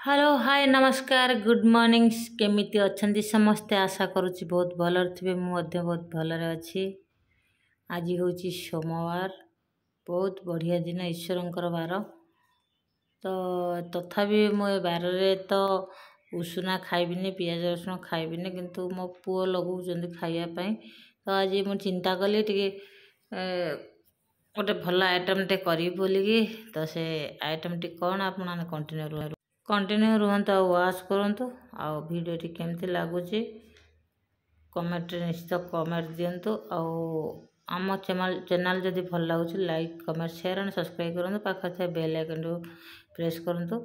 Hello hi नमस्कार good morning केमिति अछंती समस्ते आशा करुच्ची बहुत भलर थे मुझे बहुत भलरे अच्छी। आज हूँ सोमवार बहुत बढ़िया दिन ईश्वरंकर बार तो तथापि मो बार तो उषुना खाइबिनी पियाज रसुण खाइबिनी किंतु मो पुओ लगौं खाइबापी तो आज मुझे चिंता कली टे गोटे भल आइटम टे करी बोलिकी तो से आइटम टी कौन आप कंटिन्यू रुहतु वाच करूँ आउ वीडियो टी केमती लगुच कमेंट निश्चित कमेंट दिंतु आम चैनल जदि भल लगुच like comment share and subscribe करूँ पाखे बेल आइकन प्रेस करूँ।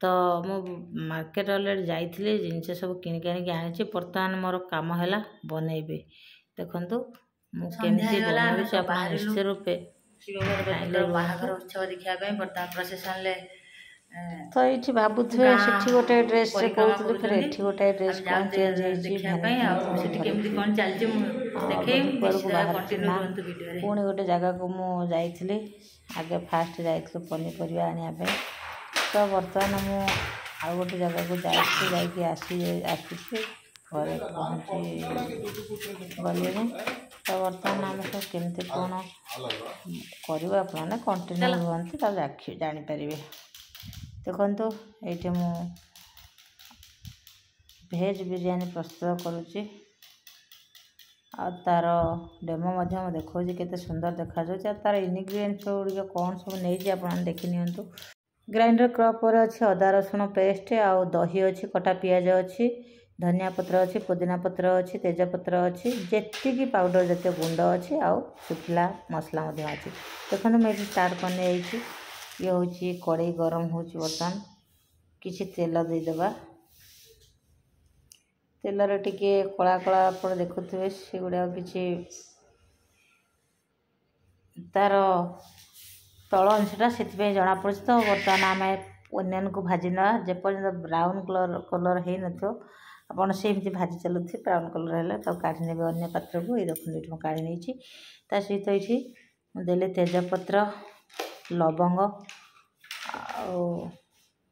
तो मो मार्केट अलरेडी जाइए जिनस सब किणिक आनी बर्तमान मोर काम है बनइबे देखु मुझे निश्चित रूपे बाहाघर उत्सव देखापी बर्तमान प्रसेसन तो ये भावुए से गोटे ड्रेस कहते फिर ये गोटे ड्रेस कौन चेंज कौन चलती पुणी गोटे जगह को मुझे आगे फास्ट जाइए पनीपरिया आने तो बर्तमान मु आउ गोटे जगह को जाकि आसी घरे पहुँची गले तो बर्तमान आम सब केमती कौन करवा अपने कंटिन्यू रुहतु तब जानीपर देखु ये मु भेज बिरयानी प्रस्तुत करुच्ची तार डेमो देखा केते सुंदर देखा तार इनग्रीडियंट्स गुड़िक कौन सब नहीं आप देखी नियंतु। ग्राइंडर कप पर अच्छे अदा रसुण पेस्ट आउ दही अच्छी कटा पियाज अच्छी धनिया पत्र अच्छी पुदीना पत्र अच्छी तेजपत्र अच्छी जी पाउडर जातीय गुंड अच्छी आउ शुखला मसला अच्छी देखो मुझे स्टार्ट करने ये हूँ कड़े गरम हो बर्तमान किसी तेल देदेबा तेलर टिके कला कला आप देखुए से गुड़ा कि तार तल अंशटा से जना पड़े तो बर्तमान आम ओनियन को भाजी ना जेपर्यंत ब्राउन कलर हो न से भाजी चलुथे ब्राउन कलर है तो काढ़ी ने अन्य पात्र को ये देखो काढ़ी नहीं सहित ये देले तेजपत्र लवंग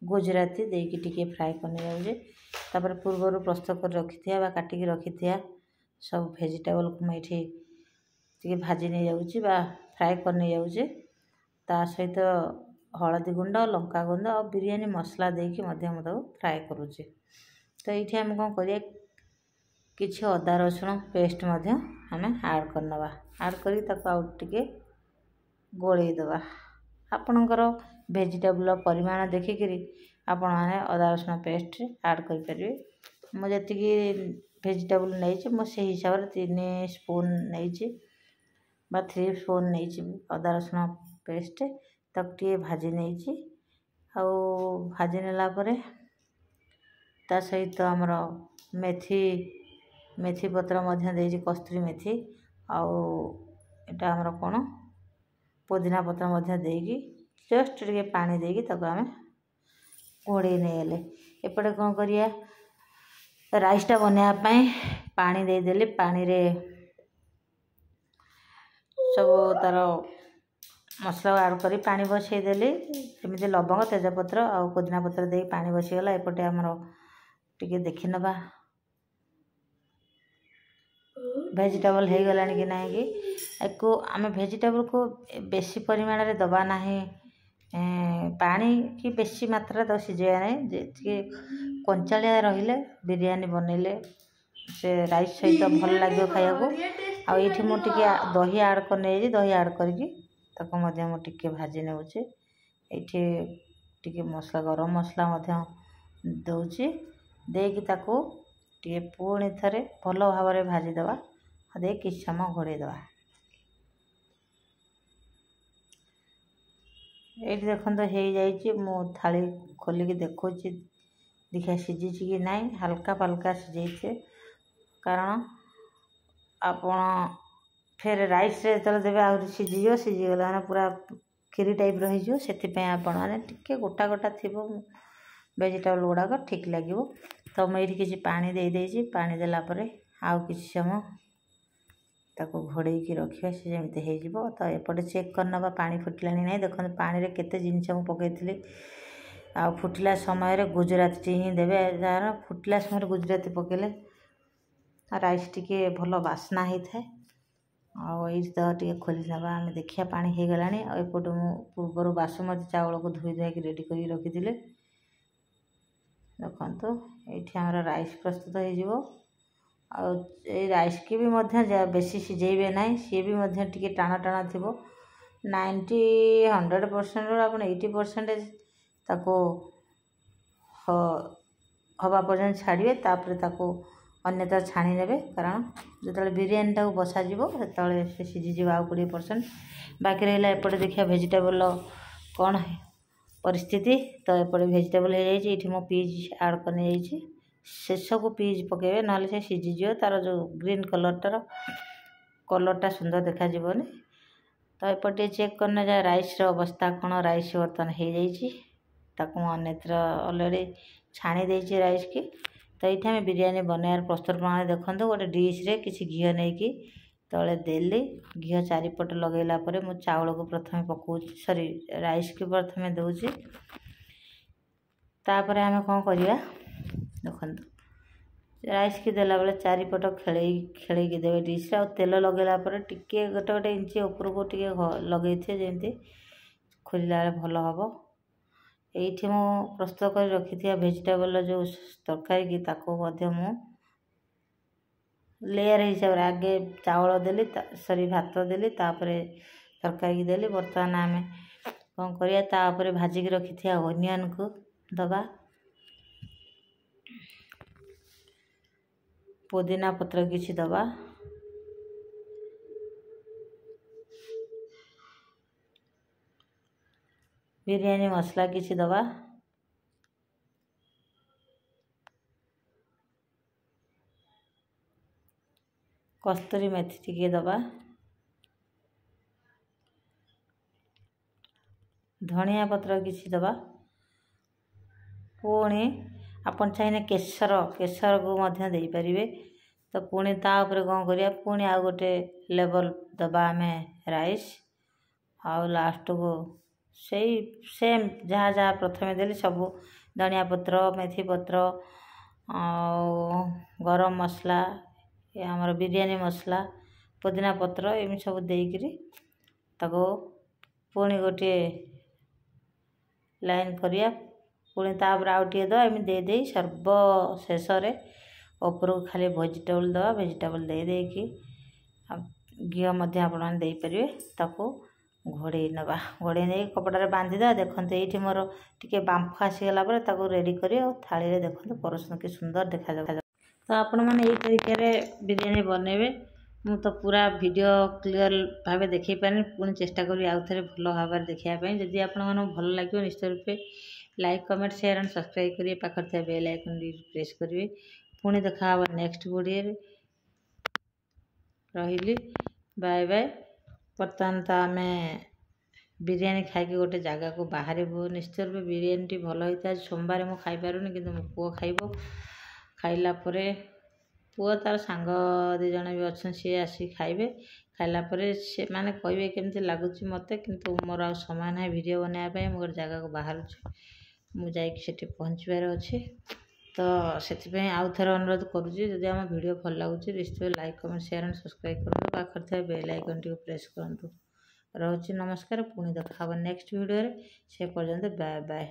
गुजराती देकी टिके फ्राए करने जाऊे तापर पूर्वर प्रस्तुत कर रखी था काटिकी रखी था सब वेजिटेबल को मुझे टी भाजी नहीं जाऊँगी फ्राए करने जाऊे ता सहित हलदी गुंड लंका गुंड और बिरयानी मसला देकी फ्राए करुचे तो ये आम कौन करिया किछि अदा रसुण पेस्ट आम ऐड करनवा ऐड करी आउ टिके गोलैदवा आपणकर वेजिटेबल परिमाण देखिकी आपण मैंने अदा रसुण पेस्ट ऐड करें मुझे वेजिटेबल नहीं मुझे हिसाब से 3 स्पून नहीं 3 स्पून नहीं अदा रसुण पेस्ट तक टे भाजी नहीं आउ भाजी नेलापर ता सहित आमर मेथी पत्र दे कस्तूरी मेथी आउ एटा आमर कौन पुदीना पत्र देकी जस्ट टे पानी देकी आम घोड़े नहीं एपटे कौन करिया राइसटा बनवाई पानी देदेली पानी रे सब तार मसला ऐड करी पानी बसईदेली जमी लवंग तेजपत्र आउ पुदीना पत्र दे पानी बसीगला एपटे आमर टिके देखी नवा वेजिटेबल हो गला कि ना कि आम वेजिटेबल को बेसी परिमाण रे दबा ना पानी कि बेसी मात्रा तो सिझा नहीं जी कंचालिया रहिले बिरयानी बनइले से राइस सहित भल लगे खाया ये मुझे दही ऐड करने दही ऐड करके भाजी नौचे ये मसला गरम मसला दौची देकी टे पुणी थे भल भाव में भाजीदे दे किछ समय घोड़ेदवा ये देखो हो जा थाली खोलिकी देखो देखा सीझी कि ना हल्का पल्का सीझे कारण आपण फिर राइस जो देवे आ सीझीगला मैंने पूरा खीरी टाइप रही से आपने टे गोटा गोटा थी वेजिटेबल गुड़ाक ठीक लगे तो मुझे किसी पानी दे पानी देलापर आउ कि समय ताको घोड़े की रखा सी जमी हो तो एपटे चेक करना पानी फुटला नहीं देखो पानी रे केते जिनस पकई आ फुटिला समय गुजराती ही देवे जार फुटिला समय गुजराती पकेले राइस टिके भल बास्ना होता है। टे खोली नवा आम देखिया पानी हो गला एपटू मु पूर्वर बासमती चावल को धोई धुआक रेडी कर रखी देखु ये आमर राइस प्रस्तुत हो राइस की भी बेसी सिझेबे ना सी भी टी टाण टाण थी 90-100% आप 80% ताको हवा पर्यंत छाड़िए तापर अन्यथा छाणी ने कारण जो बिरियानी टाक बसाज से सीझीज आउ 20% बाकी रहा एपटे देखिए वेजिटेबल कौन है परिस्थिति तो एपटे वेजिटेबल हो जाए मो पीज आड कर शेष को पीज पकेबे ना से सीझीज तार जो ग्रीन कलरटा सुंदर देखा जीवनी तो एपटे चेक करने जाए राइस अवस्था कौन राइस बर्तन हो जाकू अन्यत्र अलरेडी छाणी देती राइस की तो ये आम बिरियानी बनैर प्रस्तुत प्रणाली देखते गोटे डिश्रे किसी घी नहीं तले देली घी चारिपट लगेला मु चावल को प्रथम पकाऊ सॉरी राइस की प्रथम दूसरी तापर आम कौन करवा देखु राइस की देला बेले चारिपट खेल देवे डिश्रे तेल लगेला टिके गोटे गोटे इंच उपरको टे लगे थे जमी खोलला भल हम ये मु प्रस्तुत कर रखी थी वेजिटेबल जो तरकारी की ताको मु लेयर हिसाब से आगे चावल देली सॉरी भात देली तापर तरकारी की देली बर्तमान आम कौन करिया भाजिक रखी थी ओनियन को दबा पुदीना पत्र किसी दबा बिरियानी मसला किसी दबा कस्तूरी मेथी टिके दबा धनिया पत्र किसी दबा पुणी आपन चाहिए केसर को मध्य दे पारिबे तो पुणी तापर कौन करिया पुणी आ गोटे लेवल दबा आम राइस आउ लास्ट को सही सेम जहाँ जहाँ प्रथम देली सब धनिया पत्र मेथी पत्र गरम मसला आमर बिरियानी मसला पुदीना पत्र एम सब देकरी ताको पुणी गोटे लाइन करिया पुणी तापर आउ टे दवा एम दे सर्वशेष ऊपर को खाली वेजिटेबल दवा वेजिटेबल दे घी आप पारे ताको घोड़े नवा घोड़े नहीं कपड़ा बांधीदा देखते ये मोर टे बांफ आसीगला रेडी कर थाली में देखते परसन कि सुंदर देखा जाए तो आपण मैंने यही तरीके बिरियानी बनइबे मु तो पूरा वीडियो क्लियर भाव देखी पारे पुणी चेष्टा करी आउ थे भल भाव देखापी जदि आप भल लगे निश्चित रूपे like comment share and subscribe करिए पाखर थे बेल आइकन प्रेस करेंगे पुणी देखा नेक्स्ट वीडियो रही बाय बाय बर्तमान तो आम बिरियानी खाई गोटे जगह को बाहर निश्चित रूप बिरियानी टी भल होता है सोमवार मुझे खाई पारुनी कि मो पुओ खाइब खाइला पुओ तार सांग 2 जन भी अच्छा सी आसी खाइबे खाइला से माने कहे केमती लगुच मत कि मोर आ समय ना वीडियो बनाया गोटे जगह को बाहर मुझे पहुँचबार अच्छे तो से आउ थे अनुरोध करुँची जदि आम वीडियो भल लगुच निश्चय like comment share and subscribe करूँ पाखर थे बेल आइकन टी प्रेस करूँ रोची नमस्कार पुणी देखा नेक्स्ट वीडियो से पर्यंत बाय बाय।